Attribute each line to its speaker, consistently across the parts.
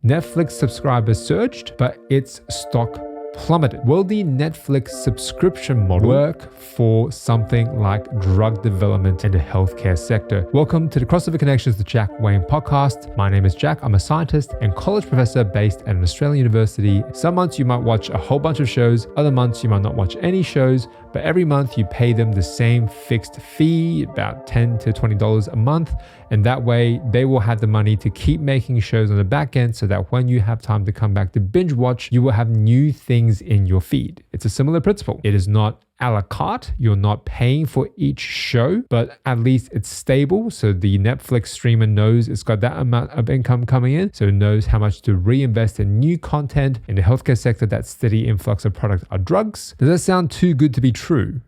Speaker 1: Netflix subscribers surged, but its stock plummeted. Will the Netflix subscription model work for something like drug development in the healthcare sector? Welcome to the Crossover Connections, the Jack Wang Podcast. My name is Jack. I'm a scientist and college professor based at an Australian university. Some months you might watch a whole bunch of shows, other months you might not watch any shows, but every month you pay them the same fixed fee, about $10 to $20 a month. And that way they will have the money to keep making shows on the back end so that when you have time to come back to binge watch, you will have new things in your feed. It's a similar principle. It is not a la carte. You're not paying for each show, but at least it's stable. So the Netflix streamer knows it's got that amount of income coming in. So it knows how much to reinvest in new content. In the healthcare sector, that steady influx of products are drugs. Does that sound too good to be true?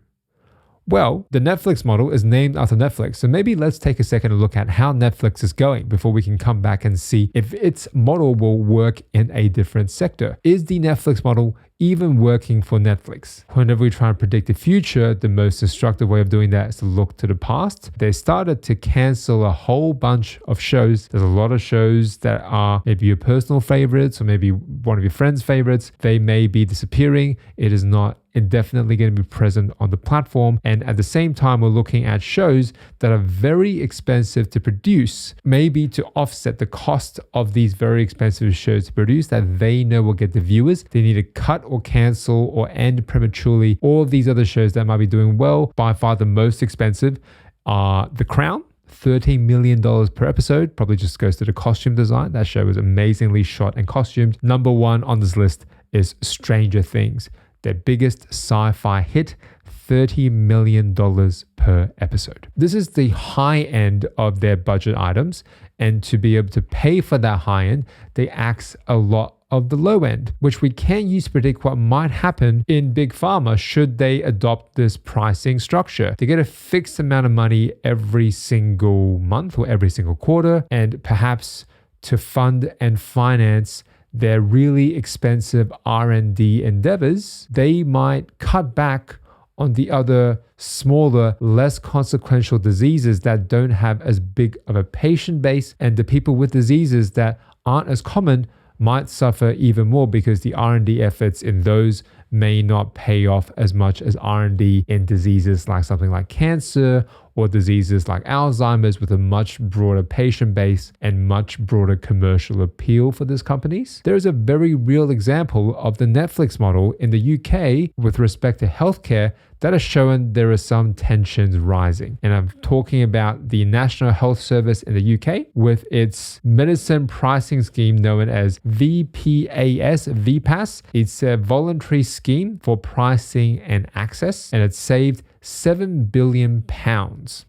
Speaker 1: Well, the Netflix model is named after Netflix, so maybe let's take a second to look at how Netflix is going before we can come back and see if its model will work in a different sector. Is the Netflix model even working for Netflix? Whenever we try and predict the future, the most instructive way of doing that is to look to the past. They started to cancel a whole bunch of shows. There's a lot of shows that are maybe your personal favorites or maybe one of your friends' favorites. They may be disappearing. It is not indefinitely going to be present on the platform. And at the same time, we're looking at shows that are very expensive to produce, maybe to offset the cost of these very expensive shows to produce that they know will get the viewers. They need to cut or cancel or end prematurely. All of these other shows that might be doing well. By far the most expensive are The Crown. $13 million per episode, probably just goes to the costume design. That show was amazingly shot and costumed. Number one on this list is Stranger Things. Their biggest sci-fi hit, $30 million per episode. This is the high end of their budget items. And to be able to pay for that high end, they axe a lot of the low end, which we can't use to predict what might happen in Big Pharma should they adopt this pricing structure. They get a fixed amount of money every single month or every single quarter, and perhaps to fund and finance their really expensive R&D endeavors, they might cut back on the other smaller, less consequential diseases that don't have as big of a patient base, and the people with diseases that aren't as common might suffer even more because the R&D efforts in those may not pay off as much as R&D in diseases like something like cancer or diseases like Alzheimer's with a much broader patient base and much broader commercial appeal for these companies. There is a very real example of the Netflix model in the UK with respect to healthcare that has shown there are some tensions rising. And I'm talking about the National Health Service in the UK with its medicine pricing scheme known as VPAS. It's a voluntary scheme for pricing and access, and it's saved £7 billion.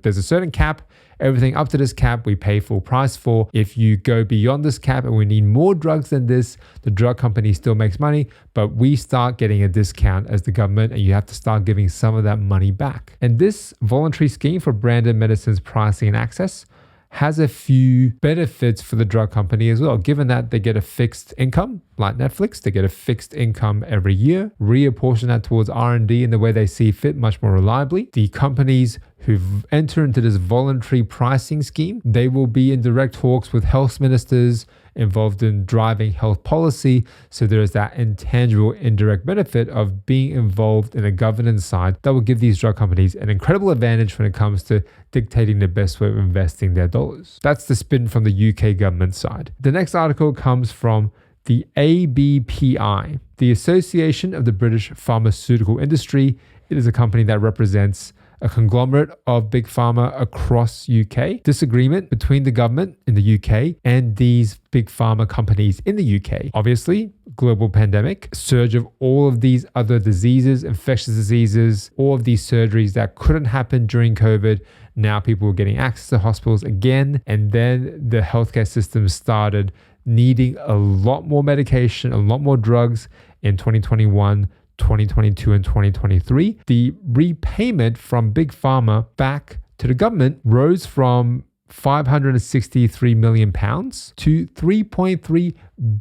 Speaker 1: There's a certain cap. Everything up to this cap we pay full price for. If you go beyond this cap and we need more drugs than this, the drug company still makes money, but we start getting a discount as the government, and you have to start giving some of that money back. And this voluntary scheme for branded medicines pricing and access has a few benefits for the drug company as well, given that they get a fixed income, like Netflix. They get a fixed income every year, reapportion that towards R&D in the way they see fit much more reliably. The companies who enter into this voluntary pricing scheme, they will be in direct talks with health ministers involved in driving health policy. So there is that intangible indirect benefit of being involved in a governance side that will give these drug companies an incredible advantage when it comes to dictating the best way of investing their dollars. That's the spin from the UK government side. The next article comes from the ABPI, the Association of the British Pharmaceutical Industry. It is a company that represents a conglomerate of big pharma across UK. Disagreement between the government in the UK and these big pharma companies in the UK. Obviously, global pandemic, surge of all of these other diseases, infectious diseases, all of these surgeries that couldn't happen during COVID. Now people were getting access to hospitals again. And then the healthcare system started needing a lot more medication, a lot more drugs in 2021, 2022 and 2023. The repayment from Big Pharma back to the government rose from £563 million to £3.3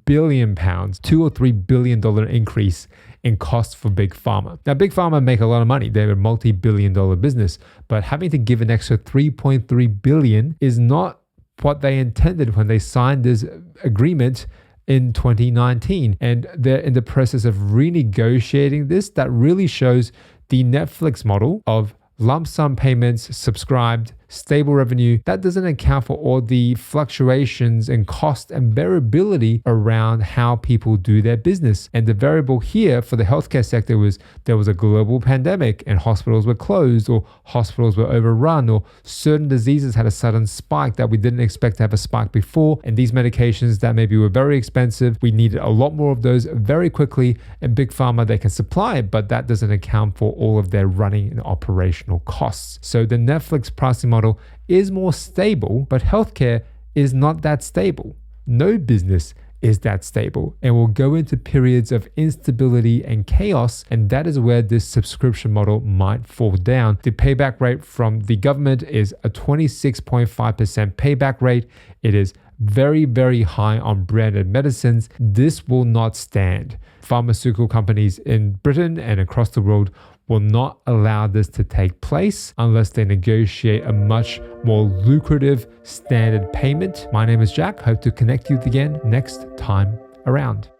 Speaker 1: billion, $2 or $3 billion increase in costs for Big Pharma. Now, Big Pharma make a lot of money. They're a multi-billion-dollar business, but having to give an extra $3.3 billion is not what they intended when they signed this agreement in 2019. And they're in the process of renegotiating this. That really shows the Netflix model of lump sum payments, subscribed, stable revenue. That doesn't account for all the fluctuations in cost and variability around how people do their business. And the variable here for the healthcare sector was there was a global pandemic and hospitals were closed, or hospitals were overrun, or certain diseases had a sudden spike that we didn't expect to have a spike before. And these medications that maybe were very expensive, we needed a lot more of those very quickly. And Big Pharma, they can supply it, but that doesn't account for all of their running and operational costs. So the Netflix pricing model is more stable, but healthcare is not that stable. No business is that stable and will go into periods of instability and chaos, and that is where this subscription model might fall down. The payback rate from the government is a 26.5% payback rate. It is very, very high on branded medicines. This will not stand. Pharmaceutical companies in Britain and across the world will not allow this to take place unless they negotiate a much more lucrative standard payment. My name is Jack. Hope to connect you again next time around.